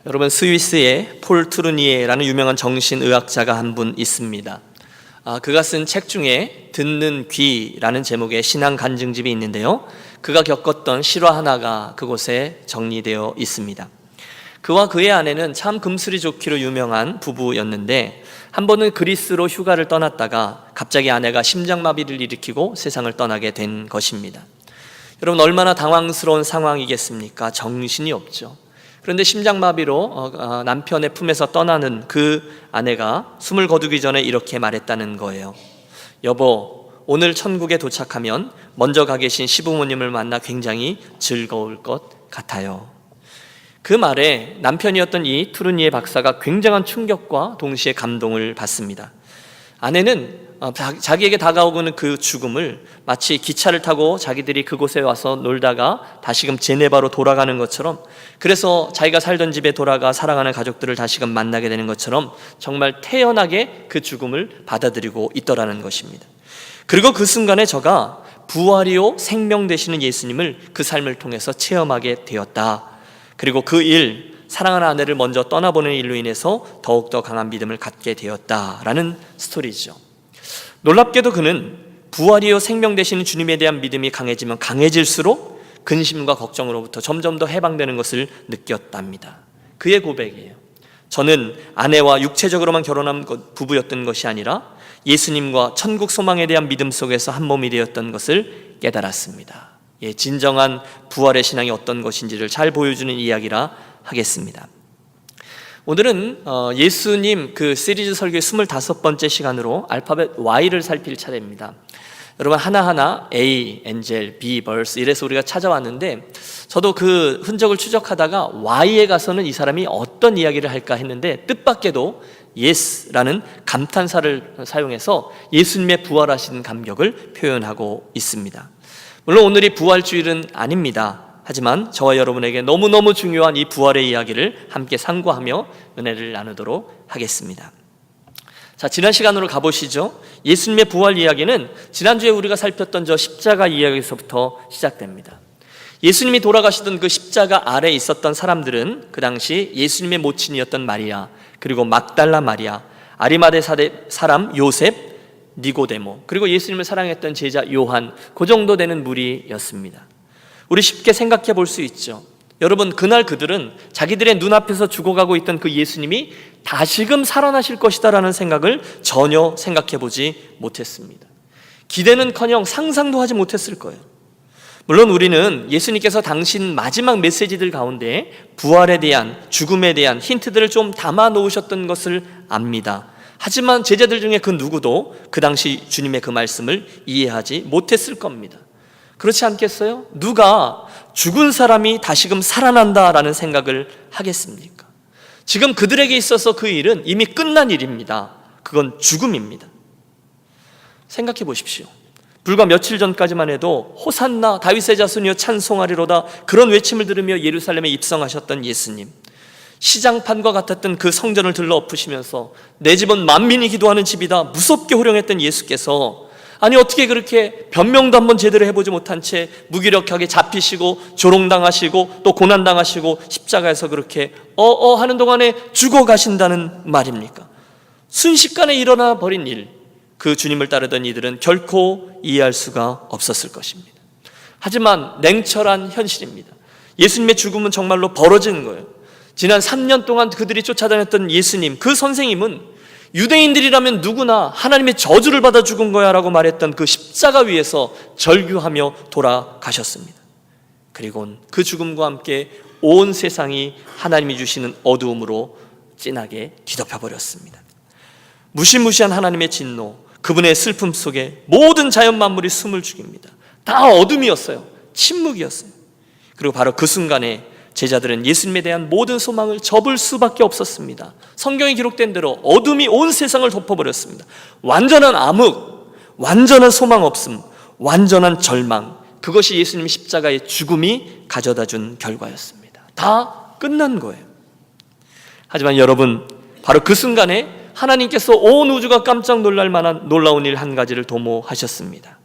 여러분, 스위스에 폴 트루니에라는 유명한 정신의학자가 한 분 있습니다. 그가 쓴 책 중에 듣는 귀라는 제목의 신앙 간증집이 있는데요, 그가 겪었던 실화 하나가 그곳에 정리되어 있습니다. 그와 그의 아내는 참 금슬이 좋기로 유명한 부부였는데, 한 번은 그리스로 휴가를 떠났다가 갑자기 아내가 심장마비를 일으키고 세상을 떠나게 된 것입니다. 여러분, 얼마나 당황스러운 상황이겠습니까? 정신이 없죠. 그런데 심장마비로 남편의 품에서 떠나는 그 아내가 숨을 거두기 전에 이렇게 말했다는 거예요. 여보, 오늘 천국에 도착하면 먼저 가 계신 시부모님을 만나 굉장히 즐거울 것 같아요. 그 말에 남편이었던 이 투르니에 박사가 굉장한 충격과 동시에 감동을 받습니다. 아내는 자기에게 다가오고는 그 죽음을 마치 기차를 타고 자기들이 그곳에 와서 놀다가 다시금 제네바로 돌아가는 것처럼, 그래서 자기가 살던 집에 돌아가 사랑하는 가족들을 다시금 만나게 되는 것처럼 정말 태연하게 그 죽음을 받아들이고 있더라는 것입니다. 그리고 그 순간에 저가 부활이요 생명 되시는 예수님을 그 삶을 통해서 체험하게 되었다. 그리고 그 일, 사랑하는 아내를 먼저 떠나보낸 일로 인해서 더욱더 강한 믿음을 갖게 되었다라는 스토리죠. 놀랍게도 그는 부활이요 생명 되시는 주님에 대한 믿음이 강해지면 강해질수록 근심과 걱정으로부터 점점 더 해방되는 것을 느꼈답니다. 그의 고백이에요. 저는 아내와 육체적으로만 결혼한 부부였던 것이 아니라 예수님과 천국 소망에 대한 믿음 속에서 한 몸이 되었던 것을 깨달았습니다. 진정한 부활의 신앙이 어떤 것인지를 잘 보여주는 이야기라 하겠습니다. 오늘은 예수님 그 시리즈 설교의 25번째 시간으로 알파벳 Y를 살필 차례입니다. 여러분, 하나하나 A, 엔젤, B, 벌스 이래서 우리가 찾아왔는데, 저도 그 흔적을 추적하다가 Y에 가서는 이 사람이 어떤 이야기를 할까 했는데, 뜻밖에도 Yes라는 감탄사를 사용해서 예수님의 부활하신 감격을 표현하고 있습니다. 물론 오늘이 부활주일은 아닙니다. 하지만 저와 여러분에게 너무너무 중요한 이 부활의 이야기를 함께 상고하며 은혜를 나누도록 하겠습니다. 자, 지난 시간으로 가보시죠. 예수님의 부활 이야기는 지난주에 우리가 살폈던 저 십자가 이야기에서부터 시작됩니다. 예수님이 돌아가시던 그 십자가 아래에 있었던 사람들은 그 당시 예수님의 모친이었던 마리아, 그리고 막달라 마리아, 아리마대 사람 요셉, 니고데모, 그리고 예수님을 사랑했던 제자 요한, 그 정도 되는 무리였습니다. 우리 쉽게 생각해 볼 수 있죠. 여러분, 그날 그들은 자기들의 눈앞에서 죽어가고 있던 그 예수님이 다시금 살아나실 것이다라는 생각을 전혀 생각해 보지 못했습니다. 기대는커녕 상상도 하지 못했을 거예요. 물론 우리는 예수님께서 당신 마지막 메시지들 가운데 부활에 대한, 죽음에 대한 힌트들을 좀 담아 놓으셨던 것을 압니다. 하지만 제자들 중에 그 누구도 그 당시 주님의 그 말씀을 이해하지 못했을 겁니다. 그렇지 않겠어요? 누가 죽은 사람이 다시금 살아난다라는 생각을 하겠습니까? 지금 그들에게 있어서 그 일은 이미 끝난 일입니다. 그건 죽음입니다. 생각해 보십시오. 불과 며칠 전까지만 해도 호산나 다윗의 자손이여 찬송하리로다, 그런 외침을 들으며 예루살렘에 입성하셨던 예수님, 시장판과 같았던 그 성전을 들러엎으시면서 내 집은 만민이 기도하는 집이다 무섭게 호령했던 예수께서, 아니 어떻게 그렇게 변명도 한번 제대로 해보지 못한 채 무기력하게 잡히시고 조롱당하시고 또 고난당하시고 십자가에서 그렇게 하는 동안에 죽어가신다는 말입니까? 순식간에 일어나 버린 일, 그 주님을 따르던 이들은 결코 이해할 수가 없었을 것입니다. 하지만 냉철한 현실입니다. 예수님의 죽음은 정말로 벌어진 거예요. 지난 3년 동안 그들이 쫓아다녔던 예수님, 그 선생님은 유대인들이라면 누구나 하나님의 저주를 받아 죽은 거야 라고 말했던 그 십자가 위에서 절규하며 돌아가셨습니다. 그리고 그 죽음과 함께 온 세상이 하나님이 주시는 어두움으로 진하게 뒤덮여 버렸습니다. 무시무시한 하나님의 진노, 그분의 슬픔 속에 모든 자연 만물이 숨을 죽입니다. 다 어둠이었어요. 침묵이었어요. 그리고 바로 그 순간에 제자들은 예수님에 대한 모든 소망을 접을 수밖에 없었습니다. 성경에 기록된 대로 어둠이 온 세상을 덮어버렸습니다. 완전한 암흑, 완전한 소망 없음, 완전한 절망, 그것이 예수님 십자가의 죽음이 가져다준 결과였습니다. 다 끝난 거예요. 하지만 여러분, 바로 그 순간에 하나님께서 온 우주가 깜짝 놀랄 만한 놀라운 일 한 가지를 도모하셨습니다.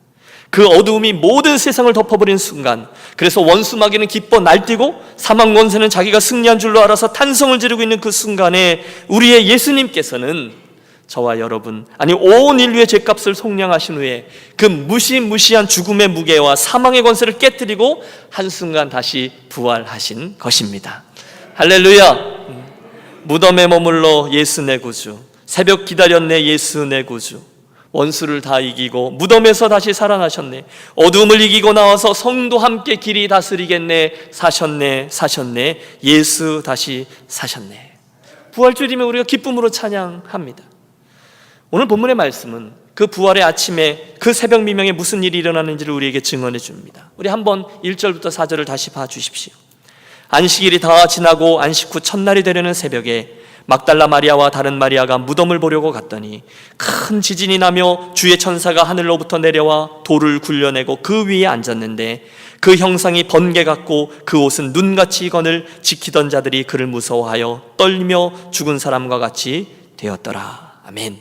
그 어두움이 모든 세상을 덮어버린 순간, 그래서 원수 마귀는 기뻐 날뛰고 사망 권세는 자기가 승리한 줄로 알아서 탄성을 지르고 있는 그 순간에 우리의 예수님께서는 저와 여러분, 아니 온 인류의 죄값을 속량하신 후에 그 무시무시한 죽음의 무게와 사망의 권세를 깨뜨리고 한순간 다시 부활하신 것입니다. 할렐루야. 무덤에 머물러 예수 내 구주, 새벽 기다렸네 예수 내 구주, 원수를 다 이기고 무덤에서 다시 살아나셨네, 어둠을 이기고 나와서 성도 함께 길이 다스리겠네, 사셨네 예수 다시 사셨네. 부활주일이면 우리가 기쁨으로 찬양합니다. 오늘 본문의 말씀은 그 부활의 아침에 그 새벽 미명에 무슨 일이 일어나는지를 우리에게 증언해 줍니다. 우리 한번 1절부터 4절을 다시 봐주십시오. 안식일이 다 지나고 안식 후 첫날이 되려는 새벽에 막달라 마리아와 다른 마리아가 무덤을 보려고 갔더니 큰 지진이 나며 주의 천사가 하늘로부터 내려와 돌을 굴려내고 그 위에 앉았는데 그 형상이 번개 같고 그 옷은 눈같이 익언을 지키던 자들이 그를 무서워하여 떨며 죽은 사람과 같이 되었더라. 아멘.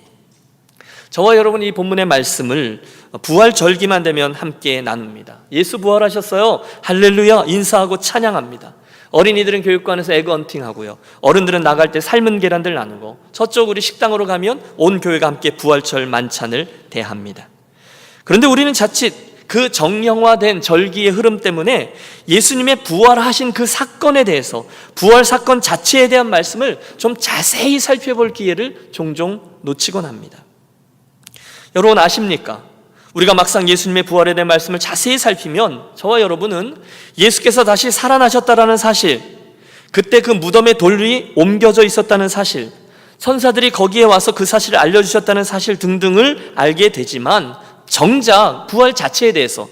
저와 여러분 이 본문의 말씀을 부활절기만 되면 함께 나눕니다. 예수 부활하셨어요. 할렐루야 인사하고 찬양합니다. 어린이들은 교육관에서 에그 헌팅하고요, 어른들은 나갈 때 삶은 계란들 나누고, 저쪽 우리 식당으로 가면 온 교회가 함께 부활절 만찬을 대합니다. 그런데 우리는 자칫 그 정형화된 절기의 흐름 때문에 예수님의 부활하신 그 사건에 대해서, 부활 사건 자체에 대한 말씀을 좀 자세히 살펴볼 기회를 종종 놓치곤 합니다. 여러분 아십니까? 우리가 막상 예수님의 부활에 대한 말씀을 자세히 살피면 저와 여러분은 예수께서 다시 살아나셨다라는 사실, 그때 그 무덤에 돌이 옮겨져 있었다는 사실, 천사들이 거기에 와서 그 사실을 알려주셨다는 사실 등등을 알게 되지만, 정작 부활 자체에 대해서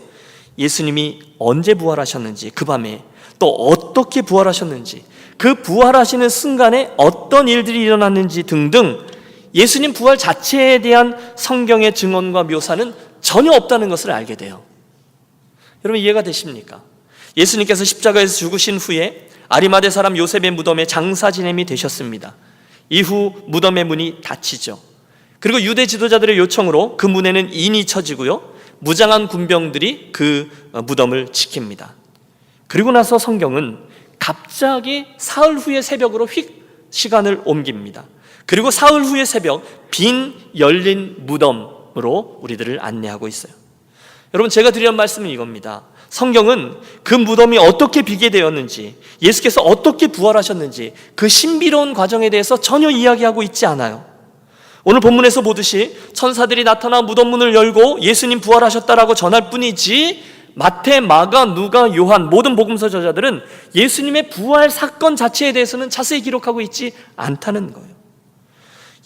예수님이 언제 부활하셨는지, 그 밤에 또 어떻게 부활하셨는지, 그 부활하시는 순간에 어떤 일들이 일어났는지 등등 예수님 부활 자체에 대한 성경의 증언과 묘사는 전혀 없다는 것을 알게 돼요. 여러분 이해가 되십니까? 예수님께서 십자가에서 죽으신 후에 아리마대 사람 요셉의 무덤에 장사 지냄이 되셨습니다. 이후 무덤의 문이 닫히죠. 그리고 유대 지도자들의 요청으로 그 문에는 인이 쳐지고요, 무장한 군병들이 그 무덤을 지킵니다. 그리고 나서 성경은 갑자기 사흘 후의 새벽으로 휙 시간을 옮깁니다. 그리고 사흘 후의 새벽 빈 열린 무덤으로 우리들을 안내하고 있어요. 여러분 제가 드리는 말씀은 이겁니다. 성경은 그 무덤이 어떻게 비게 되었는지, 예수께서 어떻게 부활하셨는지 그 신비로운 과정에 대해서 전혀 이야기하고 있지 않아요. 오늘 본문에서 보듯이 천사들이 나타나 무덤 문을 열고 예수님 부활하셨다라고 전할 뿐이지, 마태, 마가, 누가, 요한 모든 복음서 저자들은 예수님의 부활 사건 자체에 대해서는 자세히 기록하고 있지 않다는 거예요.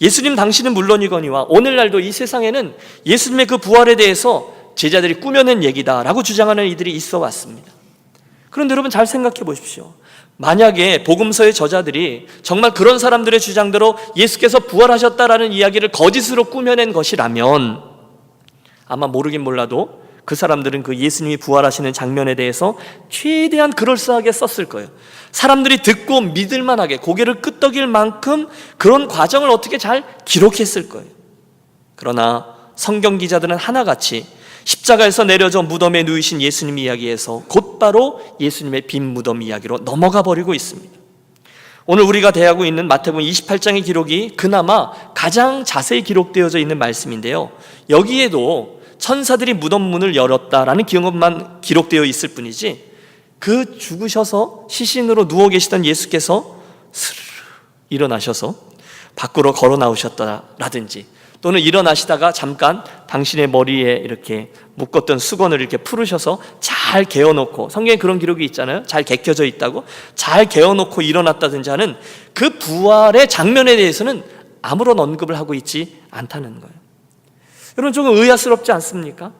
예수님 당시는 물론이거니와 오늘날도 이 세상에는 예수님의 그 부활에 대해서 제자들이 꾸며낸 얘기다라고 주장하는 이들이 있어 왔습니다. 그런데 여러분 잘 생각해 보십시오. 만약에 복음서의 저자들이 정말 그런 사람들의 주장대로 예수께서 부활하셨다라는 이야기를 거짓으로 꾸며낸 것이라면 아마 모르긴 몰라도 그 사람들은 그 예수님이 부활하시는 장면에 대해서 최대한 그럴싸하게 썼을 거예요. 사람들이 듣고 믿을만하게 고개를 끄덕일 만큼 그런 과정을 어떻게 잘 기록했을 거예요. 그러나 성경 기자들은 하나같이 십자가에서 내려져 무덤에 누이신 예수님 이야기에서 곧바로 예수님의 빈 무덤 이야기로 넘어가 버리고 있습니다. 오늘 우리가 대하고 있는 마태복음 28장의 기록이 그나마 가장 자세히 기록되어져 있는 말씀인데요, 여기에도 천사들이 무덤 문을 열었다라는 기억만 기록되어 있을 뿐이지, 그 죽으셔서 시신으로 누워 계시던 예수께서 스르르 일어나셔서 밖으로 걸어 나오셨다라든지, 또는 일어나시다가 잠깐 당신의 머리에 이렇게 묶었던 수건을 이렇게 풀으셔서 잘 개어놓고, 성경에 그런 기록이 있잖아요. 잘 개켜져 있다고, 잘 개어놓고 일어났다든지 하는 그 부활의 장면에 대해서는 아무런 언급을 하고 있지 않다는 거예요. 여러분 조금 의아스럽지 않습니까?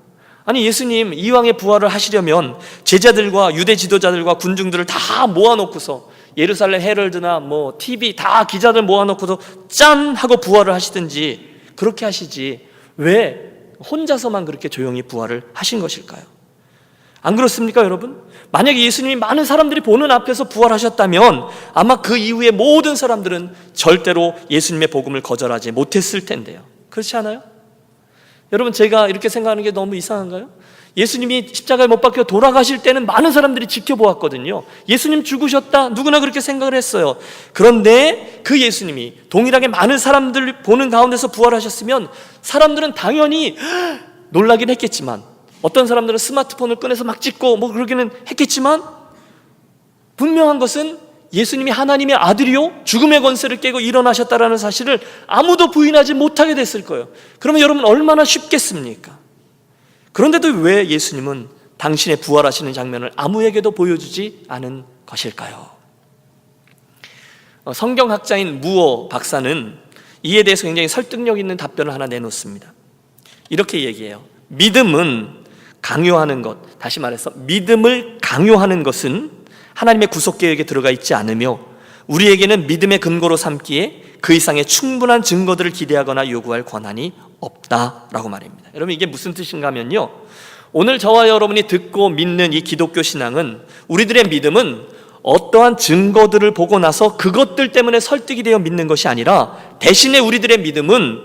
아니 예수님 이왕에 부활을 하시려면 제자들과 유대 지도자들과 군중들을 다 모아놓고서, 예루살렘 헤럴드나 뭐 TV 다 기자들 모아놓고서 짠 하고 부활을 하시든지 그렇게 하시지, 왜 혼자서만 그렇게 조용히 부활을 하신 것일까요? 안 그렇습니까 여러분? 만약에 예수님이 많은 사람들이 보는 앞에서 부활하셨다면 아마 그 이후에 모든 사람들은 절대로 예수님의 복음을 거절하지 못했을 텐데요. 그렇지 않아요? 여러분 제가 이렇게 생각하는 게 너무 이상한가요? 예수님이 십자가에 못 박혀 돌아가실 때는 많은 사람들이 지켜보았거든요. 예수님 죽으셨다, 누구나 그렇게 생각을 했어요. 그런데 그 예수님이 동일하게 많은 사람들 보는 가운데서 부활하셨으면 사람들은 당연히 놀라긴 했겠지만, 어떤 사람들은 스마트폰을 꺼내서 막 찍고 뭐 그러기는 했겠지만, 분명한 것은 예수님이 하나님의 아들이요 죽음의 권세를 깨고 일어나셨다라는 사실을 아무도 부인하지 못하게 됐을 거예요. 그러면 여러분 얼마나 쉽겠습니까? 그런데도 왜 예수님은 당신의 부활하시는 장면을 아무에게도 보여주지 않은 것일까요? 성경학자인 무어 박사는 이에 대해서 굉장히 설득력 있는 답변을 하나 내놓습니다. 이렇게 얘기해요. 믿음은 강요하는 것, 다시 말해서 믿음을 강요하는 것은 하나님의 구속 계획에 들어가 있지 않으며 우리에게는 믿음의 근거로 삼기에 그 이상의 충분한 증거들을 기대하거나 요구할 권한이 없다라고 말입니다. 여러분, 이게 무슨 뜻인가 하면요, 오늘 저와 여러분이 듣고 믿는 이 기독교 신앙은, 우리들의 믿음은 어떠한 증거들을 보고 나서 그것들 때문에 설득이 되어 믿는 것이 아니라, 대신에 우리들의 믿음은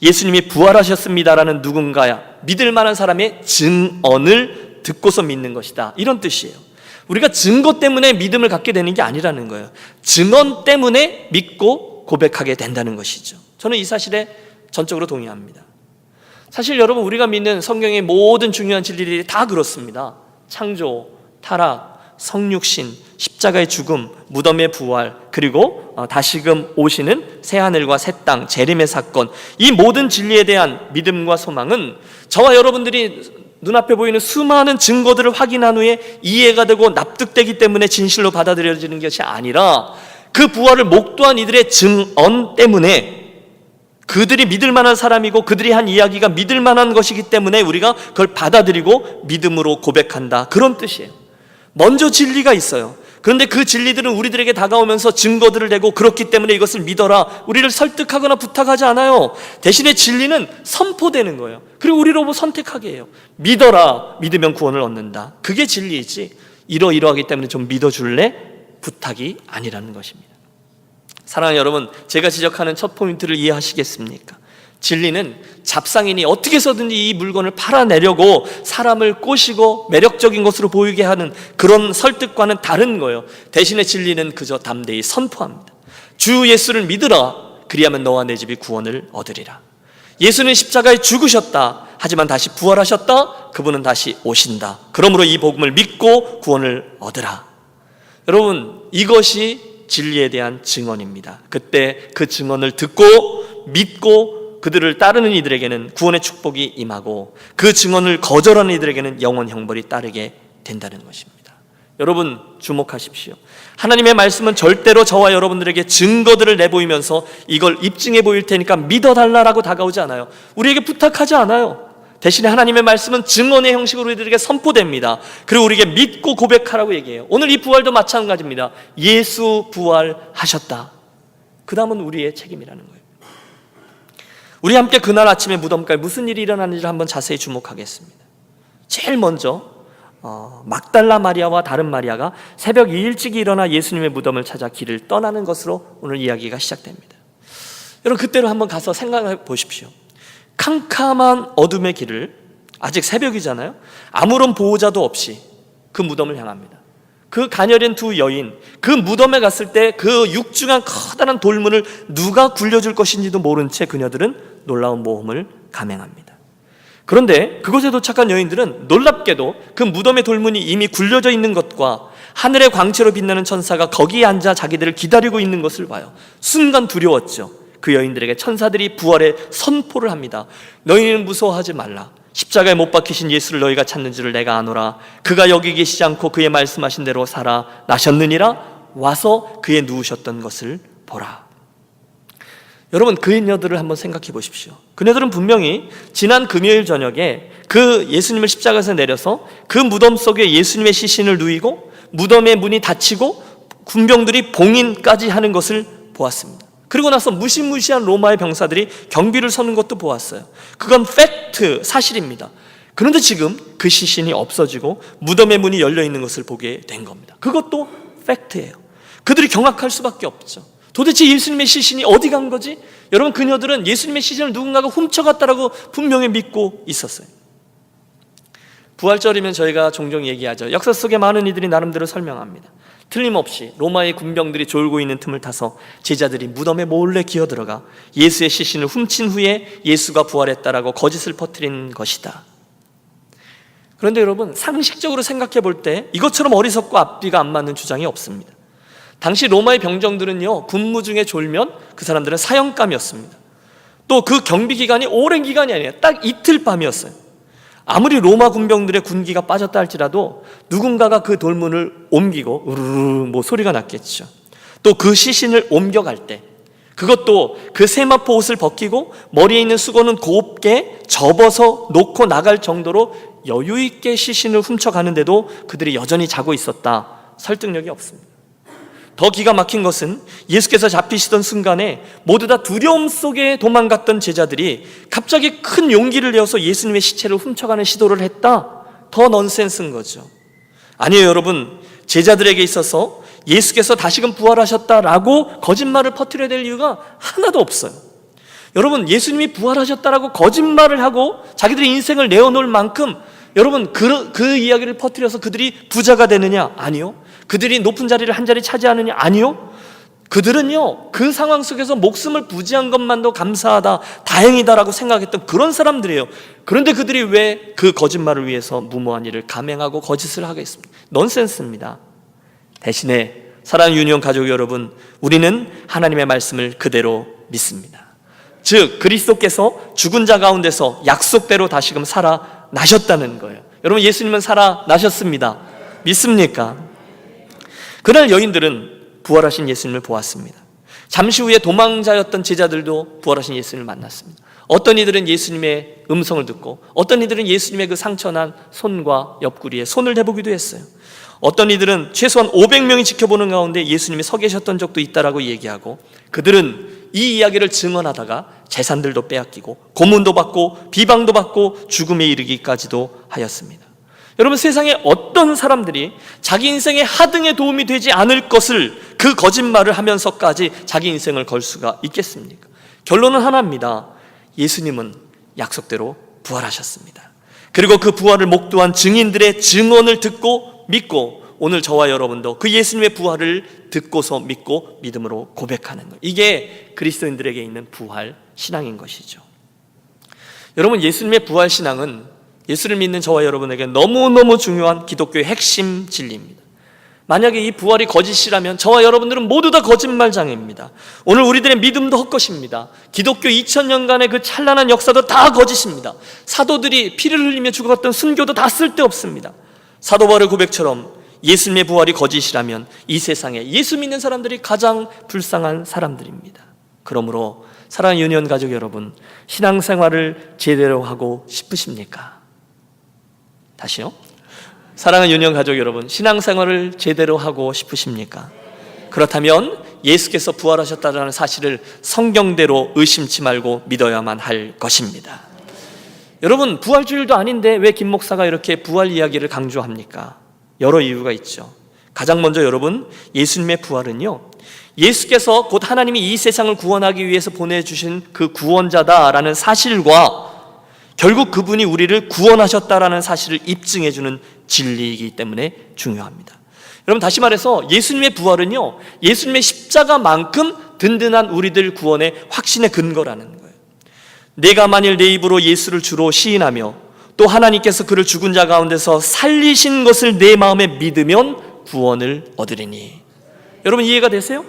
예수님이 부활하셨습니다라는 누군가야 믿을 만한 사람의 증언을 듣고서 믿는 것이다, 이런 뜻이에요. 우리가 증거 때문에 믿음을 갖게 되는 게 아니라는 거예요. 증언 때문에 믿고 고백하게 된다는 것이죠. 저는 이 사실에 전적으로 동의합니다. 사실 여러분, 우리가 믿는 성경의 모든 중요한 진리들이 다 그렇습니다. 창조, 타락, 성육신, 십자가의 죽음, 무덤의 부활, 그리고 다시금 오시는 새하늘과 새 땅, 재림의 사건, 이 모든 진리에 대한 믿음과 소망은 저와 여러분들이 눈앞에 보이는 수많은 증거들을 확인한 후에 이해가 되고 납득되기 때문에 진실로 받아들여지는 것이 아니라, 그 부활을 목도한 이들의 증언 때문에, 그들이 믿을 만한 사람이고 그들이 한 이야기가 믿을 만한 것이기 때문에 우리가 그걸 받아들이고 믿음으로 고백한다, 그런 뜻이에요. 먼저 진리가 있어요. 그런데 그 진리들은 우리들에게 다가오면서 증거들을 대고 그렇기 때문에 이것을 믿어라, 우리를 설득하거나 부탁하지 않아요. 대신에 진리는 선포되는 거예요. 그리고 우리로 선택하게 해요. 믿어라, 믿으면 구원을 얻는다, 그게 진리이지 이러이러하기 때문에 좀 믿어줄래? 부탁이 아니라는 것입니다. 사랑하는 여러분, 제가 지적하는 첫 포인트를 이해하시겠습니까? 진리는 잡상인이 어떻게 해서든지 이 물건을 팔아내려고 사람을 꼬시고 매력적인 것으로 보이게 하는 그런 설득과는 다른 거예요. 대신에 진리는 그저 담대히 선포합니다. 주 예수를 믿으라, 그리하면 너와 내 집이 구원을 얻으리라. 예수는 십자가에 죽으셨다, 하지만 다시 부활하셨다, 그분은 다시 오신다. 그러므로 이 복음을 믿고 구원을 얻으라. 여러분, 이것이 진리에 대한 증언입니다. 그때 그 증언을 듣고 믿고 그들을 따르는 이들에게는 구원의 축복이 임하고, 그 증언을 거절하는 이들에게는 영원 형벌이 따르게 된다는 것입니다. 여러분, 주목하십시오. 하나님의 말씀은 절대로 저와 여러분들에게 증거들을 내보이면서 이걸 입증해 보일 테니까 믿어달라고 다가오지 않아요. 우리에게 부탁하지 않아요. 대신에 하나님의 말씀은 증언의 형식으로 우리들에게 선포됩니다. 그리고 우리에게 믿고 고백하라고 얘기해요. 오늘 이 부활도 마찬가지입니다. 예수 부활하셨다, 그 다음은 우리의 책임이라는 거예요. 우리 함께 그날 아침에 무덤가에 무슨 일이 일어났는지를 한번 자세히 주목하겠습니다. 제일 먼저 막달라 마리아와 다른 마리아가 새벽 일찍이 일어나 예수님의 무덤을 찾아 길을 떠나는 것으로 오늘 이야기가 시작됩니다. 여러분, 그때로 한번 가서 생각해 보십시오. 캄캄한 어둠의 길을, 아직 새벽이잖아요, 아무런 보호자도 없이 그 무덤을 향합니다. 그 가녀린 두 여인, 그 무덤에 갔을 때 그 육중한 커다란 돌문을 누가 굴려줄 것인지도 모른 채 그녀들은 놀라운 모험을 감행합니다. 그런데 그곳에 도착한 여인들은 놀랍게도 그 무덤의 돌문이 이미 굴려져 있는 것과 하늘의 광채로 빛나는 천사가 거기에 앉아 자기들을 기다리고 있는 것을 봐요. 순간 두려웠죠. 그 여인들에게 천사들이 부활의 선포를 합니다. 너희는 무서워하지 말라. 십자가에 못 박히신 예수를 너희가 찾는 줄을 내가 아노라. 그가 여기 계시지 않고 그의 말씀하신 대로 살아나셨느니라. 와서 그의 누우셨던 것을 보라. 여러분, 그녀들을 한번 생각해 보십시오. 그녀들은 분명히 지난 금요일 저녁에 그 예수님을 십자가에서 내려서 그 무덤 속에 예수님의 시신을 누이고 무덤의 문이 닫히고 군병들이 봉인까지 하는 것을 보았습니다. 그리고 나서 무시무시한 로마의 병사들이 경비를 서는 것도 보았어요. 그건 팩트, 사실입니다. 그런데 지금 그 시신이 없어지고 무덤의 문이 열려 있는 것을 보게 된 겁니다. 그것도 팩트예요. 그들이 경악할 수밖에 없죠. 도대체 예수님의 시신이 어디 간 거지? 여러분, 그녀들은 예수님의 시신을 누군가가 훔쳐갔다라고 분명히 믿고 있었어요. 부활절이면 저희가 종종 얘기하죠. 역사 속에 많은 이들이 나름대로 설명합니다. 틀림없이 로마의 군병들이 졸고 있는 틈을 타서 제자들이 무덤에 몰래 기어들어가 예수의 시신을 훔친 후에 예수가 부활했다라고 거짓을 퍼뜨린 것이다. 그런데 여러분, 상식적으로 생각해 볼 때 이것처럼 어리석고 앞뒤가 안 맞는 주장이 없습니다. 당시 로마의 병정들은요, 군무 중에 졸면 그 사람들은 사형감이었습니다. 또 그 경비 기간이 오랜 기간이 아니에요. 딱 이틀 밤이었어요. 아무리 로마 군병들의 군기가 빠졌다 할지라도 누군가가 그 돌문을 옮기고 우르르 소리가 났겠죠. 또 그 시신을 옮겨갈 때, 그것도 그 세마포 옷을 벗기고 머리에 있는 수건은 곱게 접어서 놓고 나갈 정도로 여유 있게 시신을 훔쳐가는데도 그들이 여전히 자고 있었다. 설득력이 없습니다. 더 기가 막힌 것은 예수께서 잡히시던 순간에 모두 다 두려움 속에 도망갔던 제자들이 갑자기 큰 용기를 내어서 예수님의 시체를 훔쳐가는 시도를 했다. 더 넌센스인 거죠. 아니에요, 여러분. 제자들에게 있어서 예수께서 다시금 부활하셨다라고 거짓말을 퍼뜨려야 될 이유가 하나도 없어요. 여러분, 예수님이 부활하셨다라고 거짓말을 하고 자기들의 인생을 내어놓을 만큼 여러분, 그 이야기를 퍼뜨려서 그들이 부자가 되느냐? 아니요. 그들이 높은 자리를 한 자리 차지하느냐? 아니요. 그들은요, 그 상황 속에서 목숨을 부지한 것만도 감사하다, 다행이다라고 생각했던 그런 사람들이에요. 그런데 그들이 왜 그 거짓말을 위해서 무모한 일을 감행하고 거짓을 하겠습니까? 넌센스입니다. 대신에 사랑하는 유니온 가족 여러분, 우리는 하나님의 말씀을 그대로 믿습니다. 즉 그리스도께서 죽은 자 가운데서 약속대로 다시금 살아나셨다는 거예요. 여러분, 예수님은 살아나셨습니다. 믿습니까? 그날 여인들은 부활하신 예수님을 보았습니다. 잠시 후에 도망자였던 제자들도 부활하신 예수님을 만났습니다. 어떤 이들은 예수님의 음성을 듣고 어떤 이들은 예수님의 그 상처난 손과 옆구리에 손을 대보기도 했어요. 어떤 이들은 최소한 500명이 지켜보는 가운데 예수님이 서 계셨던 적도 있다라고 얘기하고, 그들은 이 이야기를 증언하다가 재산들도 빼앗기고 고문도 받고 비방도 받고 죽음에 이르기까지도 하였습니다. 여러분, 세상에 어떤 사람들이 자기 인생의 하등에 도움이 되지 않을 것을 그 거짓말을 하면서까지 자기 인생을 걸 수가 있겠습니까? 결론은 하나입니다. 예수님은 약속대로 부활하셨습니다. 그리고 그 부활을 목도한 증인들의 증언을 듣고 믿고, 오늘 저와 여러분도 그 예수님의 부활을 듣고서 믿고 믿음으로 고백하는 것, 이게 그리스도인들에게 있는 부활 신앙인 것이죠. 여러분, 예수님의 부활 신앙은 예수를 믿는 저와 여러분에게 너무너무 중요한 기독교의 핵심 진리입니다. 만약에 이 부활이 거짓이라면 저와 여러분들은 모두 다 거짓말장애입니다. 오늘 우리들의 믿음도 헛것입니다. 기독교 2000년간의 그 찬란한 역사도 다 거짓입니다. 사도들이 피를 흘리며 죽어갔던 순교도 다 쓸데없습니다. 사도 바울의 고백처럼 예수님의 부활이 거짓이라면 이 세상에 예수 믿는 사람들이 가장 불쌍한 사람들입니다. 그러므로 사랑하는 유니온 가족 여러분, 신앙생활을 제대로 하고 싶으십니까? 다시요. 사랑하는 유니온 가족 여러분, 신앙생활을 제대로 하고 싶으십니까? 그렇다면 예수께서 부활하셨다는 사실을 성경대로 의심치 말고 믿어야만 할 것입니다. 여러분, 부활주일도 아닌데 왜 김 목사가 이렇게 부활 이야기를 강조합니까? 여러 이유가 있죠. 가장 먼저 여러분, 예수님의 부활은요, 예수께서 곧 하나님이 이 세상을 구원하기 위해서 보내주신 그 구원자다라는 사실과 결국 그분이 우리를 구원하셨다라는 사실을 입증해주는 진리이기 때문에 중요합니다. 여러분, 다시 말해서 예수님의 부활은요, 예수님의 십자가만큼 든든한 우리들 구원의 확신의 근거라는 거예요. 내가 만일 내 입으로 예수를 주로 시인하며 또 하나님께서 그를 죽은 자 가운데서 살리신 것을 내 마음에 믿으면 구원을 얻으리니. 여러분, 이해가 되세요?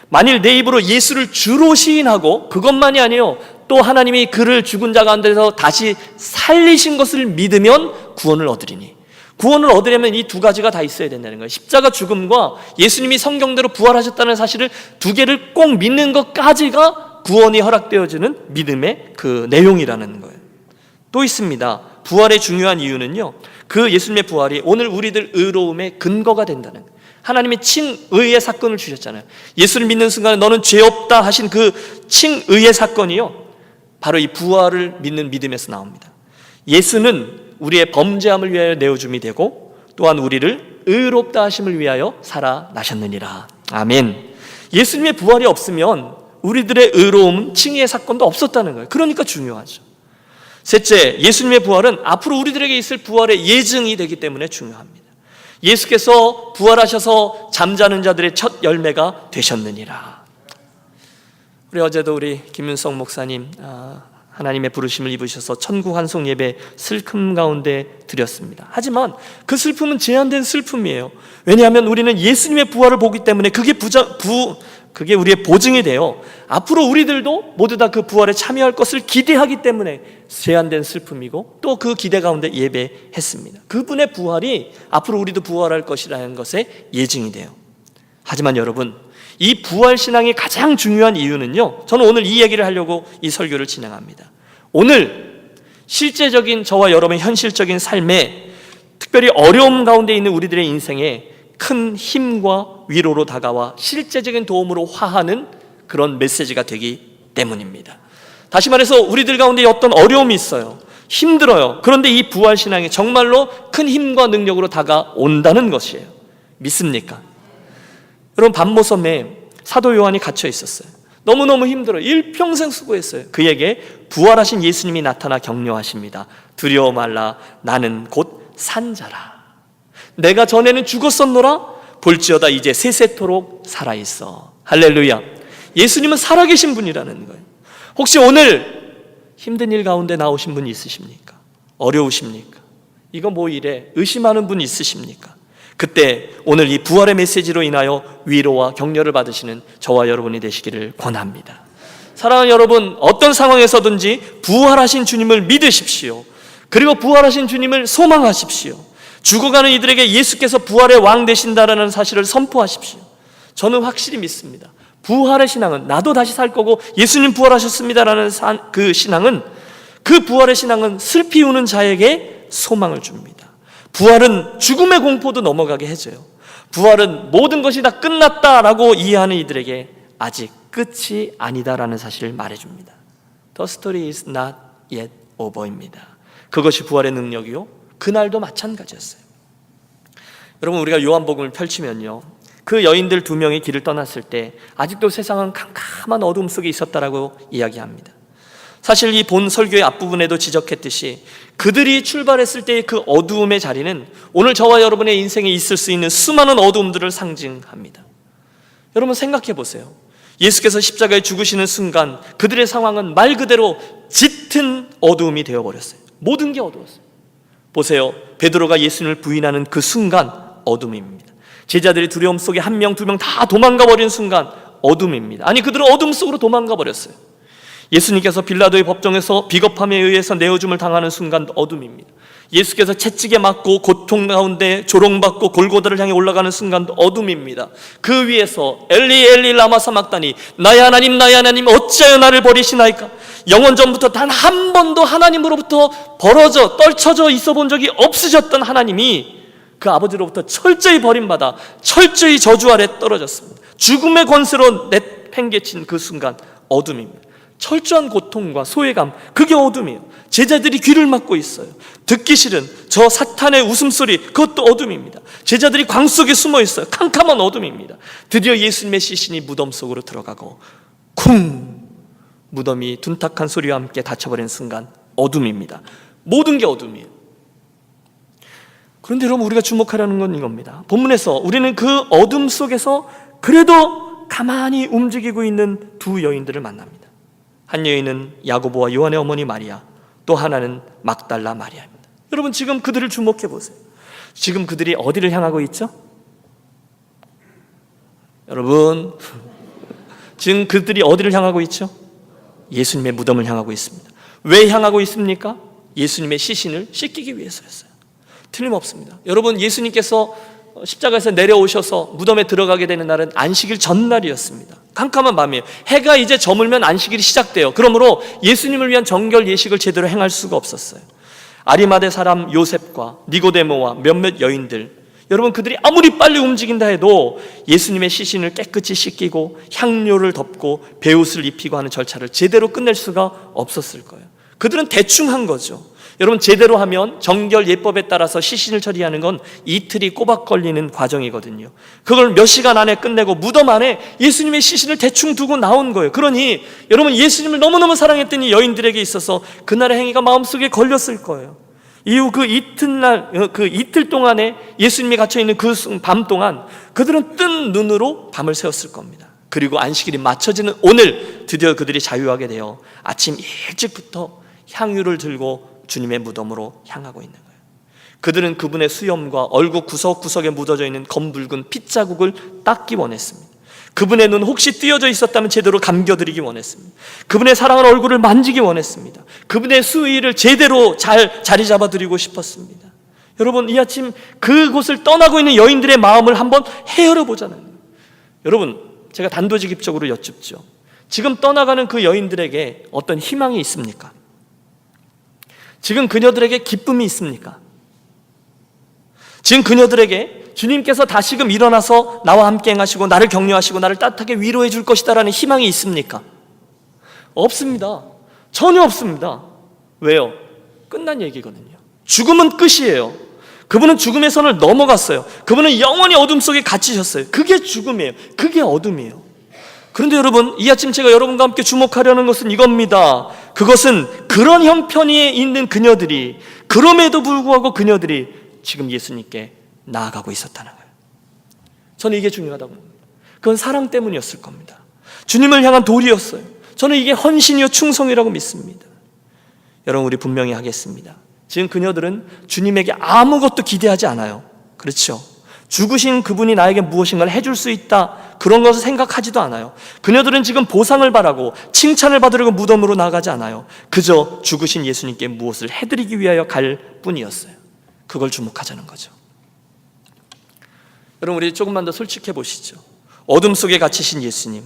만일 내 입으로 예수를 주로 시인하고 그것만이 아니에요, 또 하나님이 그를 죽은 자 가운데서 다시 살리신 것을 믿으면 구원을 얻으리니. 구원을 얻으려면 이 두 가지가 다 있어야 된다는 거예요. 십자가 죽음과 예수님이 성경대로 부활하셨다는 사실을 두 개를 꼭 믿는 것까지가 구원이 허락되어지는 믿음의 그 내용이라는 거예요. 또 있습니다. 부활의 중요한 이유는요, 그 예수님의 부활이 오늘 우리들 의로움의 근거가 된다는 거예요. 하나님이 칭의의 사건을 주셨잖아요. 예수를 믿는 순간에 너는 죄 없다 하신 그 칭의의 사건이요, 바로 이 부활을 믿는 믿음에서 나옵니다. 예수는 우리의 범죄함을 위하여 내어줌이 되고 또한 우리를 의롭다 하심을 위하여 살아나셨느니라. 아멘. 예수님의 부활이 없으면 우리들의 의로움, 칭의의 사건도 없었다는 거예요. 그러니까 중요하죠. 셋째, 예수님의 부활은 앞으로 우리들에게 있을 부활의 예증이 되기 때문에 중요합니다. 예수께서 부활하셔서 잠자는 자들의 첫 열매가 되셨느니라. 우리 어제도 우리 김윤성 목사님 하나님의 부르심을 입으셔서 천국 환송 예배 슬픔 가운데 드렸습니다. 하지만 그 슬픔은 제한된 슬픔이에요. 왜냐하면 우리는 예수님의 부활을 보기 때문에 그게 우리의 보증이 되어 앞으로 우리들도 모두 다 그 부활에 참여할 것을 기대하기 때문에 제한된 슬픔이고 또 그 기대 가운데 예배했습니다. 그분의 부활이 앞으로 우리도 부활할 것이라는 것의 예증이 돼요. 하지만 여러분, 이 부활신앙이 가장 중요한 이유는요, 저는 오늘 이 얘기를 하려고 이 설교를 진행합니다. 오늘 실제적인 저와 여러분의 현실적인 삶에 특별히 어려움 가운데 있는 우리들의 인생에 큰 힘과 위로로 다가와 실제적인 도움으로 화하는 그런 메시지가 되기 때문입니다. 다시 말해서 우리들 가운데 어떤 어려움이 있어요. 힘들어요. 그런데 이 부활신앙이 정말로 큰 힘과 능력으로 다가온다는 것이에요. 믿습니까? 여러분, 반모섬에 사도 요한이 갇혀 있었어요. 너무너무 힘들어요. 일평생 수고했어요. 그에게 부활하신 예수님이 나타나 격려하십니다. 두려워 말라, 나는 곧 산자라. 내가 전에는 죽었었노라, 볼지어다 이제 세세토록 살아있어. 할렐루야. 예수님은 살아계신 분이라는 거예요. 혹시 오늘 힘든 일 가운데 나오신 분 있으십니까? 어려우십니까? 이거 뭐 이래? 의심하는 분 있으십니까? 그때 오늘 이 부활의 메시지로 인하여 위로와 격려를 받으시는 저와 여러분이 되시기를 권합니다. 사랑하는 여러분, 어떤 상황에서든지 부활하신 주님을 믿으십시오. 그리고 부활하신 주님을 소망하십시오. 죽어가는 이들에게 예수께서 부활의 왕 되신다라는 사실을 선포하십시오. 저는 확실히 믿습니다. 부활의 신앙은 나도 다시 살 거고 예수님 부활하셨습니다라는 그 신앙은, 그 부활의 신앙은 슬피 우는 자에게 소망을 줍니다. 부활은 죽음의 공포도 넘어가게 해줘요. 부활은 모든 것이 다 끝났다라고 이해하는 이들에게 아직 끝이 아니다라는 사실을 말해줍니다. The story is not yet over입니다. 그것이 부활의 능력이요, 그날도 마찬가지였어요. 여러분, 우리가 요한복음을 펼치면요, 그 여인들 2명이 길을 떠났을 때 아직도 세상은 캄캄한 어둠 속에 있었다라고 이야기합니다. 사실 이 본 설교의 앞부분에도 지적했듯이 그들이 출발했을 때의 그 어두움의 자리는 오늘 저와 여러분의 인생에 있을 수 있는 수많은 어두움들을 상징합니다. 여러분, 생각해 보세요. 예수께서 십자가에 죽으시는 순간 그들의 상황은 말 그대로 짙은 어두움이 되어버렸어요. 모든 게 어두웠어요. 보세요. 베드로가 예수님을 부인하는 그 순간 어둠입니다. 제자들이 두려움 속에 1명, 2명 다 도망가 버린 순간 어둠입니다. 아니, 그들은 어둠 속으로 도망가 버렸어요. 예수님께서 빌라도의 법정에서 비겁함에 의해서 내어줌을 당하는 순간 어둠입니다. 예수께서 채찍에 맞고 고통 가운데 조롱받고 골고다를 향해 올라가는 순간도 어둠입니다. 그 위에서 엘리 엘리 라마 사막다니, 나의 하나님 나의 하나님 어찌하여 나를 버리시나이까. 영원전부터 단 한 번도 하나님으로부터 떨쳐져 있어 본 적이 없으셨던 하나님이 그 아버지로부터 철저히 버림받아 철저히 저주 아래 떨어졌습니다. 죽음의 권세로 내팽개친 그 순간 어둠입니다. 철저한 고통과 소외감, 그게 어둠이에요. 제자들이 귀를 막고 있어요. 듣기 싫은 저 사탄의 웃음소리, 그것도 어둠입니다. 제자들이 광 속에 숨어 있어요. 캄캄한 어둠입니다. 드디어 예수님의 시신이 무덤 속으로 들어가고 쿵, 무덤이 둔탁한 소리와 함께 닫혀버린 순간 어둠입니다. 모든 게 어둠이에요. 그런데 여러분, 우리가 주목하려는 건 이겁니다. 본문에서 우리는 그 어둠 속에서 그래도 가만히 움직이고 있는 2 여인들을 만납니다. 한 여인은 야고보와 요한의 어머니 마리아, 또 하나는 막달라 마리아입니다. 여러분, 지금 그들을 주목해 보세요. 지금 그들이 어디를 향하고 있죠? 여러분, 지금 그들이 어디를 향하고 있죠? 예수님의 무덤을 향하고 있습니다. 왜 향하고 있습니까? 예수님의 시신을 씻기기 위해서였어요. 틀림없습니다. 여러분, 예수님께서 십자가에서 내려오셔서 무덤에 들어가게 되는 날은 안식일 전날이었습니다. 캄캄한 밤이에요. 해가 이제 저물면 안식일이 시작돼요. 그러므로 예수님을 위한 정결 예식을 제대로 행할 수가 없었어요. 아리마대 사람 요셉과 니고데모와 몇몇 여인들, 여러분, 그들이 아무리 빨리 움직인다 해도 예수님의 시신을 깨끗이 씻기고 향료를 덮고 베옷을 입히고 하는 절차를 제대로 끝낼 수가 없었을 거예요. 그들은 대충 한 거죠. 여러분, 제대로 하면 정결 예법에 따라서 시신을 처리하는 건 이틀이 꼬박 걸리는 과정이거든요. 그걸 몇 시간 안에 끝내고 무덤 안에 예수님의 시신을 대충 두고 나온 거예요. 그러니 여러분, 예수님을 너무너무 사랑했던 이 여인들에게 있어서 그날의 행위가 마음속에 걸렸을 거예요. 이후 그 이틀 동안에 예수님이 갇혀있는 그 밤 동안 그들은 뜬 눈으로 밤을 새웠을 겁니다. 그리고 안식일이 맞춰지는 오늘 드디어 그들이 자유하게 되어 아침 일찍부터 향유를 들고 주님의 무덤으로 향하고 있는 거예요. 그들은 그분의 수염과 얼굴 구석구석에 묻어져 있는 검붉은 핏자국을 닦기 원했습니다. 그분의 눈 혹시 띄어져 있었다면 제대로 감겨드리기 원했습니다. 그분의 사랑하는 얼굴을 만지기 원했습니다. 그분의 수의를 제대로 잘 자리 잡아드리고 싶었습니다. 여러분, 이 아침 그곳을 떠나고 있는 여인들의 마음을 한번 헤아려 보자는 거예요. 여러분, 제가 단도직입적으로 여쭙죠. 지금 떠나가는 그 여인들에게 어떤 희망이 있습니까? 지금 그녀들에게 기쁨이 있습니까? 지금 그녀들에게 주님께서 다시금 일어나서 나와 함께 행하시고 나를 격려하시고 나를 따뜻하게 위로해 줄 것이다라는 희망이 있습니까? 없습니다. 전혀 없습니다. 왜요? 끝난 얘기거든요. 죽음은 끝이에요. 그분은 죽음의 선을 넘어갔어요. 그분은 영원히 어둠 속에 갇히셨어요. 그게 죽음이에요. 그게 어둠이에요. 그런데 여러분, 이 아침 제가 여러분과 함께 주목하려는 것은 이겁니다. 그것은 그런 형편에 있는 그녀들이, 그럼에도 불구하고 그녀들이 지금 예수님께 나아가고 있었다는 거예요. 저는 이게 중요하다고 봅니다. 그건 사랑 때문이었을 겁니다. 주님을 향한 도리였어요. 저는 이게 헌신이요 충성이라고 믿습니다. 여러분, 우리 분명히 하겠습니다. 지금 그녀들은 주님에게 아무것도 기대하지 않아요. 그렇죠? 죽으신 그분이 나에게 무엇인가를 해줄 수 있다, 그런 것을 생각하지도 않아요. 그녀들은 지금 보상을 바라고 칭찬을 받으려고 무덤으로 나가지 않아요. 그저 죽으신 예수님께 무엇을 해드리기 위하여 갈 뿐이었어요. 그걸 주목하자는 거죠. 여러분, 우리 조금만 더 솔직해 보시죠. 어둠 속에 갇히신 예수님,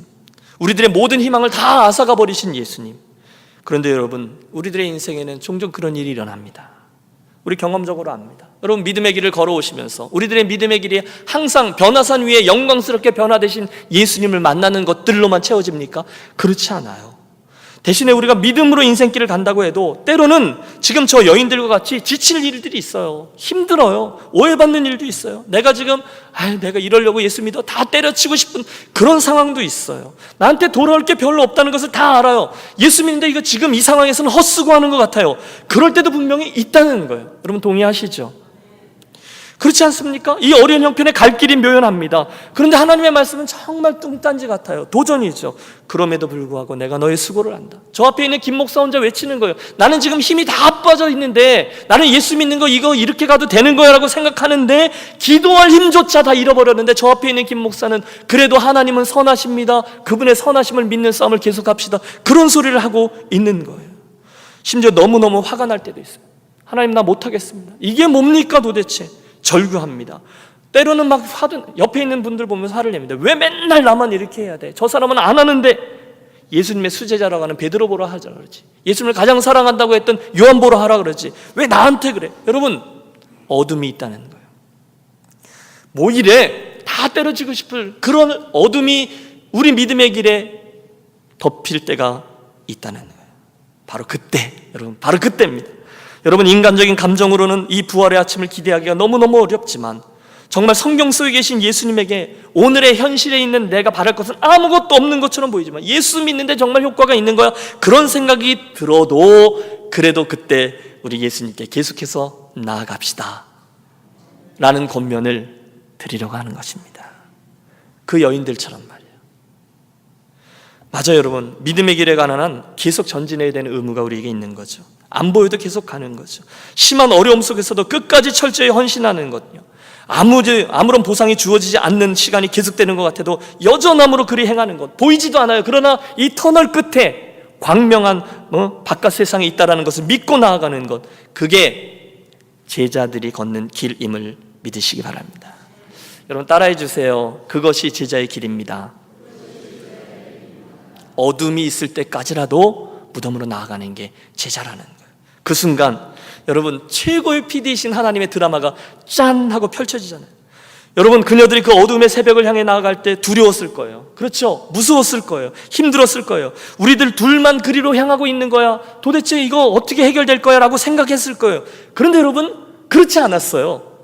우리들의 모든 희망을 다 앗아가 버리신 예수님. 그런데 여러분, 우리들의 인생에는 종종 그런 일이 일어납니다. 우리 경험적으로 압니다. 여러분, 믿음의 길을 걸어오시면서 우리들의 믿음의 길이 항상 변화산 위에 영광스럽게 변화되신 예수님을 만나는 것들로만 채워집니까? 그렇지 않아요. 대신에 우리가 믿음으로 인생길을 간다고 해도 때로는 지금 저 여인들과 같이 지칠 일들이 있어요. 힘들어요. 오해받는 일도 있어요. 내가 지금 내가 이러려고 예수 믿어 다 때려치고 싶은 그런 상황도 있어요. 나한테 돌아올 게 별로 없다는 것을 다 알아요. 예수 믿는데 이거 지금 이 상황에서는 헛수고하는 것 같아요. 그럴 때도 분명히 있다는 거예요. 여러분, 동의하시죠? 그렇지 않습니까? 이 어려운 형편에 갈 길이 묘연합니다. 그런데 하나님의 말씀은 정말 뚱딴지 같아요. 도전이죠. 그럼에도 불구하고 내가 너의 수고를 안다. 저 앞에 있는 김 목사 혼자 외치는 거예요. 나는 지금 힘이 다 빠져 있는데, 나는 예수 믿는 거 이거 이렇게 가도 되는 거야 라고 생각하는데 기도할 힘조차 다 잃어버렸는데, 저 앞에 있는 김 목사는 그래도 하나님은 선하십니다, 그분의 선하심을 믿는 싸움을 계속합시다, 그런 소리를 하고 있는 거예요. 심지어 너무너무 화가 날 때도 있어요. 하나님, 나 못하겠습니다. 이게 뭡니까 도대체? 절규합니다. 때로는 막 옆에 있는 분들 보면서 화를 냅니다. 왜 맨날 나만 이렇게 해야 돼? 저 사람은 안 하는데. 예수님의 수제자라고 하는 베드로 보러 하자 그러지. 예수님을 가장 사랑한다고 했던 요한 보러 하라 그러지. 왜 나한테 그래? 여러분, 어둠이 있다는 거예요. 뭐 이래? 다 때려치고 싶을 그런 어둠이 우리 믿음의 길에 덮일 때가 있다는 거예요. 바로 그때, 여러분, 바로 그때입니다. 여러분, 인간적인 감정으로는 이 부활의 아침을 기대하기가 너무너무 어렵지만 정말 성경 속에 계신 예수님에게 오늘의 현실에 있는 내가 바랄 것은 아무것도 없는 것처럼 보이지만 예수 믿는데 정말 효과가 있는 거야, 그런 생각이 들어도 그래도 그때 우리 예수님께 계속해서 나아갑시다 라는 권면을 드리려고 하는 것입니다. 그 여인들처럼 말이에요. 맞아요, 여러분. 믿음의 길에 가는 한 계속 전진해야 되는 의무가 우리에게 있는 거죠. 안 보여도 계속 가는 거죠. 심한 어려움 속에서도 끝까지 철저히 헌신하는 것요. 아무런 보상이 주어지지 않는 시간이 계속되는 것 같아도 여전함으로 그리 행하는 것. 보이지도 않아요. 그러나 이 터널 끝에 광명한 바깥 세상에 있다는 것을 믿고 나아가는 것, 그게 제자들이 걷는 길임을 믿으시기 바랍니다. 여러분, 따라해 주세요. 그것이 제자의 길입니다. 어둠이 있을 때까지라도 무덤으로 나아가는 게 제자라는 거예요. 그 순간 여러분, 최고의 PD이신 하나님의 드라마가 짠 하고 펼쳐지잖아요. 여러분, 그녀들이 그 어둠의 새벽을 향해 나아갈 때 두려웠을 거예요. 그렇죠? 무서웠을 거예요. 힘들었을 거예요. 우리들 둘만 그리로 향하고 있는 거야, 도대체 이거 어떻게 해결될 거야 라고 생각했을 거예요. 그런데 여러분, 그렇지 않았어요.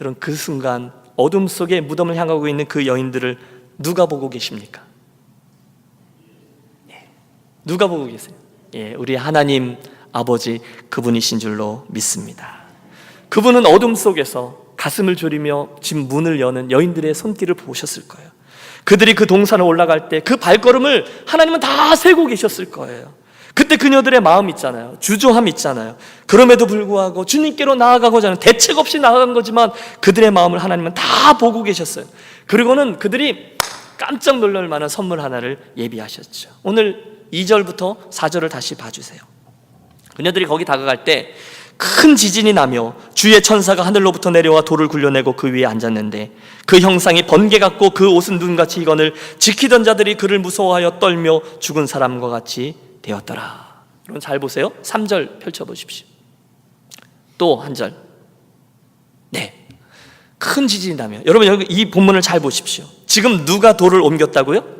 여러분, 그 순간 어둠 속에 무덤을 향하고 있는 그 여인들을 누가 보고 계십니까? 누가 보고 계세요? 우리 하나님 아버지, 그분이신 줄로 믿습니다. 그분은 어둠 속에서 가슴을 졸이며 집 문을 여는 여인들의 손길을 보셨을 거예요. 그들이 그 동산을 올라갈 때 그 발걸음을 하나님은 다 세고 계셨을 거예요. 그때 그녀들의 마음 있잖아요. 주저함 있잖아요. 그럼에도 불구하고 주님께로 나아가고자 하는, 대책 없이 나아간 거지만 그들의 마음을 하나님은 다 보고 계셨어요. 그리고는 그들이 깜짝 놀랄 만한 선물 하나를 예비하셨죠. 오늘 2절부터 4절을 다시 봐주세요. 그녀들이 거기 다가갈 때 큰 지진이 나며 주의 천사가 하늘로부터 내려와 돌을 굴려내고 그 위에 앉았는데 그 형상이 번개 같고 그 옷은 눈같이 익거늘 지키던 자들이 그를 무서워하여 떨며 죽은 사람과 같이 되었더라. 여러분 잘 보세요. 3절 펼쳐보십시오. 또 한 절. 네, 큰 지진이 나며, 여러분 여기 이 본문을 잘 보십시오. 지금 누가 돌을 옮겼다고요?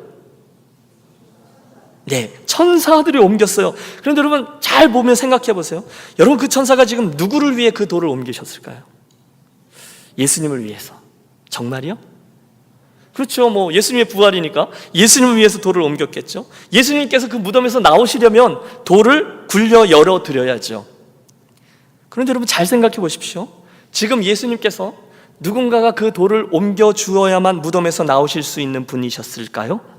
네, 천사들이 옮겼어요. 그런데 여러분 잘 보면 생각해 보세요. 여러분, 그 천사가 지금 누구를 위해 그 돌을 옮기셨을까요? 예수님을 위해서. 정말이요? 그렇죠. 뭐 예수님의 부활이니까 예수님을 위해서 돌을 옮겼겠죠. 예수님께서 그 무덤에서 나오시려면 돌을 굴려 열어 드려야죠. 그런데 여러분 잘 생각해 보십시오. 지금 예수님께서 누군가가 그 돌을 옮겨 주어야만 무덤에서 나오실 수 있는 분이셨을까요?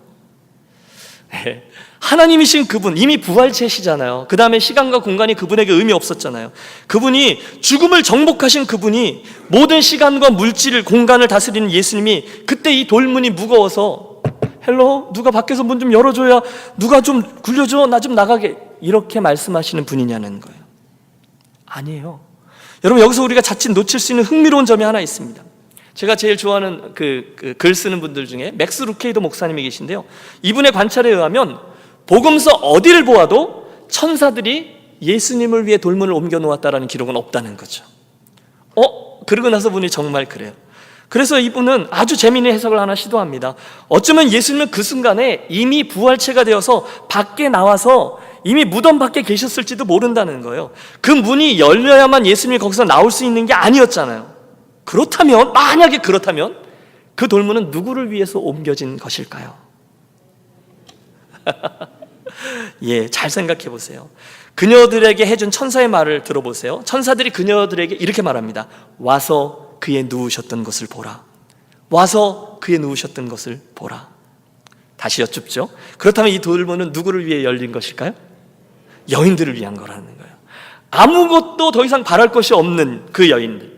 네. 하나님이신 그분, 이미 부활체시잖아요. 그 다음에 시간과 공간이 그분에게 의미 없었잖아요. 그분이 죽음을 정복하신 그분이 모든 시간과 물질을, 공간을 다스리는 예수님이 그때 이 돌문이 무거워서 헬로, 누가 밖에서 문 좀 열어줘야, 누가 좀 굴려줘, 나 좀 나가게, 이렇게 말씀하시는 분이냐는 거예요. 아니에요. 여러분, 여기서 우리가 자칫 놓칠 수 있는 흥미로운 점이 하나 있습니다. 제가 제일 좋아하는 글 쓰는 분들 중에 맥스 루케이도 목사님이 계신데요, 이분의 관찰에 의하면 복음서 어디를 보아도 천사들이 예수님을 위해 돌문을 옮겨 놓았다라는 기록은 없다는 거죠. 그러고 나서 보니 정말 그래요. 그래서 이분은 아주 재미있는 해석을 하나 시도합니다. 어쩌면 예수님은 그 순간에 이미 부활체가 되어서 밖에 나와서 이미 무덤 밖에 계셨을지도 모른다는 거예요. 그 문이 열려야만 예수님이 거기서 나올 수 있는 게 아니었잖아요. 그렇다면, 만약에 그렇다면 그 돌문은 누구를 위해서 옮겨진 것일까요? 잘 생각해 보세요. 그녀들에게 해준 천사의 말을 들어보세요. 천사들이 그녀들에게 이렇게 말합니다. 와서 그의 누우셨던 것을 보라. 와서 그의 누우셨던 것을 보라. 다시 여쭙죠. 그렇다면 이 돌문은 누구를 위해 열린 것일까요? 여인들을 위한 거라는 거예요. 아무것도 더 이상 바랄 것이 없는 그 여인들,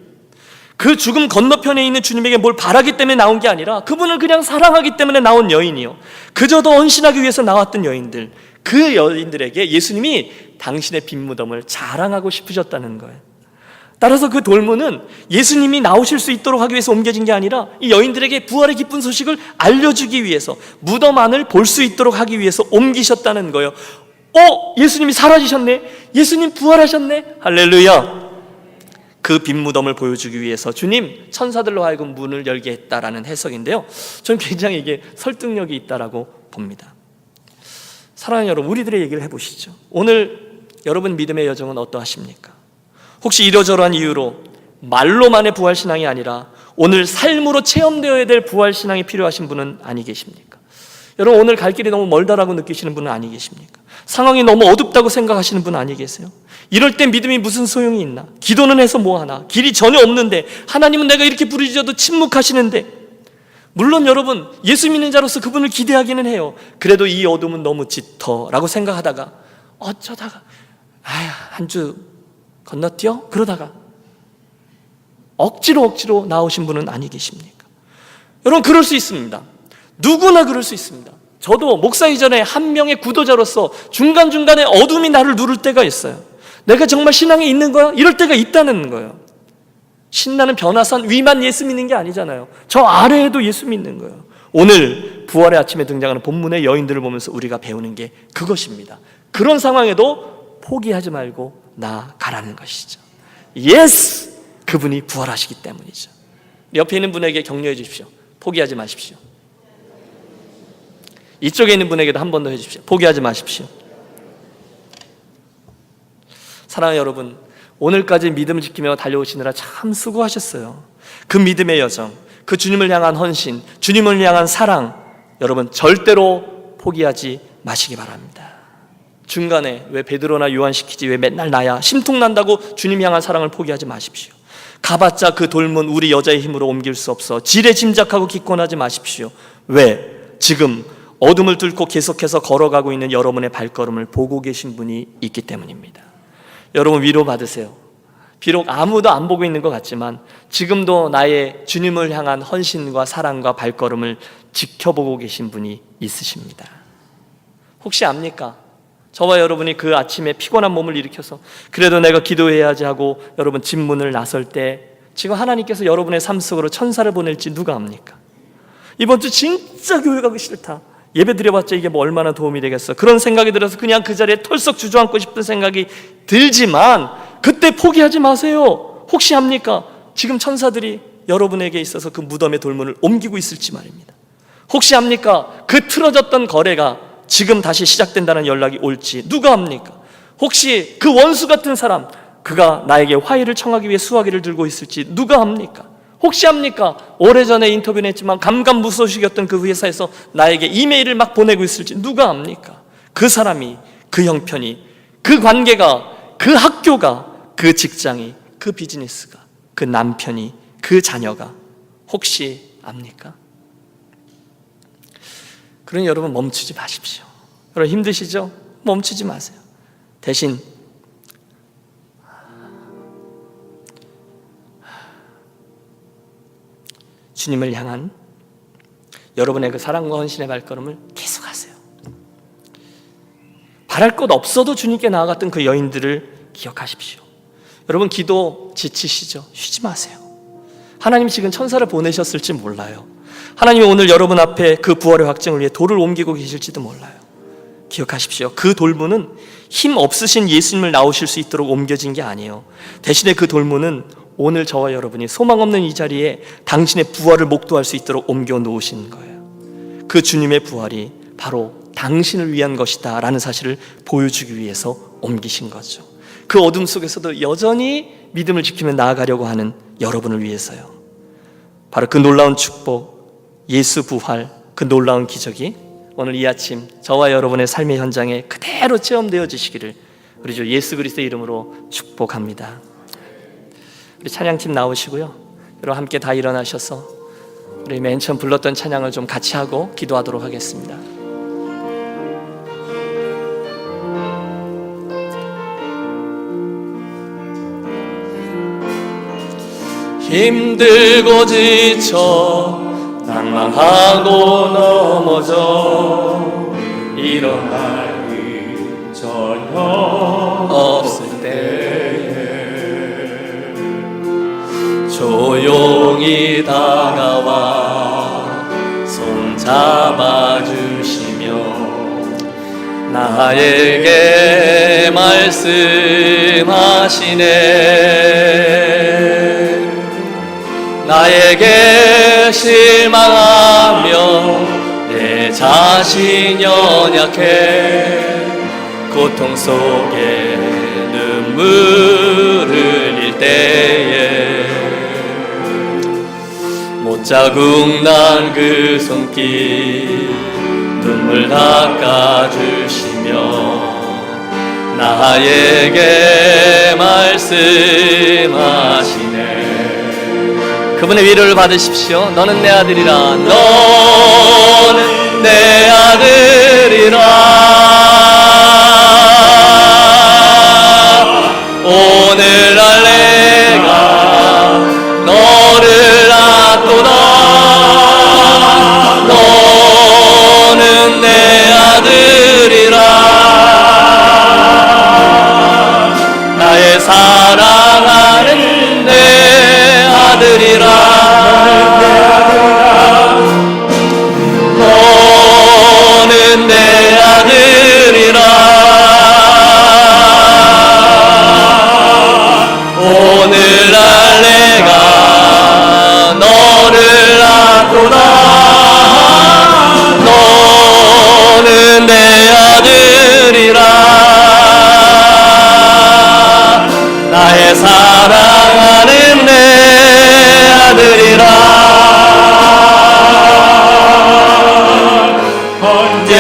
그 죽음 건너편에 있는 주님에게 뭘 바라기 때문에 나온 게 아니라 그분을 그냥 사랑하기 때문에 나온 여인이요, 그저 더 헌신하기 위해서 나왔던 여인들, 그 여인들에게 예수님이 당신의 빈 무덤을 자랑하고 싶으셨다는 거예요. 따라서 그 돌문은 예수님이 나오실 수 있도록 하기 위해서 옮겨진 게 아니라 이 여인들에게 부활의 기쁜 소식을 알려주기 위해서, 무덤 안을 볼 수 있도록 하기 위해서 옮기셨다는 거예요. 예수님이 사라지셨네, 예수님 부활하셨네, 할렐루야. 그 빈 무덤을 보여주기 위해서 주님 천사들로 하여금 문을 열게 했다라는 해석인데요, 저는 굉장히 이게 설득력이 있다라고 봅니다. 사랑하는 여러분, 우리들의 얘기를 해보시죠. 오늘 여러분 믿음의 여정은 어떠하십니까? 혹시 이러저러한 이유로 말로만의 부활신앙이 아니라 오늘 삶으로 체험되어야 될 부활신앙이 필요하신 분은 아니 계십니까? 여러분, 오늘 갈 길이 너무 멀다라고 느끼시는 분은 아니 계십니까? 상황이 너무 어둡다고 생각하시는 분은 아니 계세요? 이럴 때 믿음이 무슨 소용이 있나? 기도는 해서 뭐하나? 길이 전혀 없는데, 하나님은 내가 이렇게 부르짖어도 침묵하시는데. 물론 여러분, 예수 믿는 자로서 그분을 기대하기는 해요. 그래도 이 어둠은 너무 짙어라고 생각하다가 어쩌다가 한 주 건너뛰어? 그러다가 억지로 나오신 분은 아니 계십니까? 여러분, 그럴 수 있습니다. 누구나 그럴 수 있습니다. 저도 목사 이전에 한 명의 구도자로서 중간중간에 어둠이 나를 누를 때가 있어요. 내가 정말 신앙에 있는 거야? 이럴 때가 있다는 거예요. 신나는 변화산 위만 예수 믿는 게 아니잖아요. 저 아래에도 예수 믿는 거예요. 오늘 부활의 아침에 등장하는 본문의 여인들을 보면서 우리가 배우는 게 그것입니다. 그런 상황에도 포기하지 말고 나아가라는 것이죠. 예스! 그분이 부활하시기 때문이죠. 옆에 있는 분에게 격려해 주십시오. 포기하지 마십시오. 이쪽에 있는 분에게도 한 번 더 해주십시오. 포기하지 마십시오. 사랑하는 여러분, 오늘까지 믿음을 지키며 달려오시느라 참 수고하셨어요. 그 믿음의 여정, 그 주님을 향한 헌신, 주님을 향한 사랑, 여러분 절대로 포기하지 마시기 바랍니다. 중간에 왜 베드로나 요한 시키지, 왜 맨날 나야, 심통난다고 주님 향한 사랑을 포기하지 마십시오. 가봤자 그 돌문 우리 여자의 힘으로 옮길 수 없어 지레 짐작하고 기권하지 마십시오. 왜? 지금 어둠을 뚫고 계속해서 걸어가고 있는 여러분의 발걸음을 보고 계신 분이 있기 때문입니다. 여러분 위로 받으세요. 비록 아무도 안 보고 있는 것 같지만 지금도 나의 주님을 향한 헌신과 사랑과 발걸음을 지켜보고 계신 분이 있으십니다. 혹시 압니까? 저와 여러분이 그 아침에 피곤한 몸을 일으켜서 그래도 내가 기도해야지 하고 여러분 집 문을 나설 때 지금 하나님께서 여러분의 삶 속으로 천사를 보낼지 누가 압니까? 이번 주 진짜 교회 가기 싫다, 예배 드려봤자 이게 뭐 얼마나 도움이 되겠어, 그런 생각이 들어서 그냥 그 자리에 털썩 주저앉고 싶은 생각이 들지만 그때 포기하지 마세요. 혹시 압니까? 지금 천사들이 여러분에게 있어서 그 무덤의 돌문을 옮기고 있을지 말입니다. 혹시 압니까? 그 틀어졌던 거래가 지금 다시 시작된다는 연락이 올지 누가 압니까? 혹시 그 원수 같은 사람, 그가 나에게 화해를 청하기 위해 수화기를 들고 있을지 누가 압니까? 혹시 압니까? 오래전에 인터뷰는 했지만 감감무소식이었던 그 회사에서 나에게 이메일을 막 보내고 있을지 누가 압니까? 그 사람이, 그 형편이, 그 관계가, 그 학교가, 그 직장이, 그 비즈니스가, 그 남편이, 그 자녀가 혹시 압니까? 그러니 여러분 멈추지 마십시오. 여러분 힘드시죠? 멈추지 마세요. 대신 주님을 향한 여러분의 그 사랑과 헌신의 발걸음을 계속하세요. 바랄 것 없어도 주님께 나아갔던 그 여인들을 기억하십시오. 여러분 기도 지치시죠? 쉬지 마세요. 하나님이 지금 천사를 보내셨을지 몰라요. 하나님이 오늘 여러분 앞에 그 부활의 확증을 위해 돌을 옮기고 계실지도 몰라요. 기억하십시오. 그 돌문은 힘 없으신 예수님을 나오실 수 있도록 옮겨진 게 아니에요. 대신에 그 돌문은 오늘 저와 여러분이 소망 없는 이 자리에 당신의 부활을 목도할 수 있도록 옮겨 놓으신 거예요. 그 주님의 부활이 바로 당신을 위한 것이다 라는 사실을 보여주기 위해서 옮기신 거죠. 그 어둠 속에서도 여전히 믿음을 지키며 나아가려고 하는 여러분을 위해서요. 바로 그 놀라운 축복, 예수 부활, 그 놀라운 기적이 오늘 이 아침 저와 여러분의 삶의 현장에 그대로 체험되어지시기를 우리 주 예수 그리스도의 이름으로 축복합니다. 우리 찬양팀 나오시고요. 여러분 함께 다 일어나셔서 우리 맨 처음 불렀던 찬양을 좀 같이 하고 기도하도록 하겠습니다. 힘들고 지쳐 낭망하고 넘어져 일어나기 전혀 없을 때에 조용히 다가와 손 잡아주시며 나에게 말씀하시네. 나에게 실망하며 내 자신 연약해 고통 속에 눈물을 흘릴 때에 못자국 난 그 손길 눈물 닦아주시며 나에게 말씀하시네. 그분의 위로를 받으십시오. 너는 내 아들이라. 너는 내 아들이라. 오늘날 내가 너를 낳도다. 너는 내 아들이라. 나의 사랑하는 내 아들이라. 너는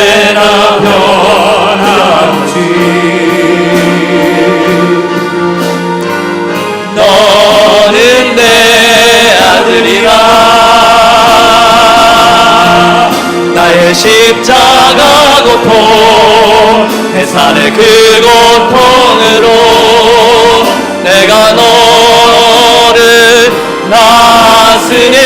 언제나 변함없이 너는 내 아들이라 나의 십자가 고통 해산의 그 고통으로 내가 너를 낳았으니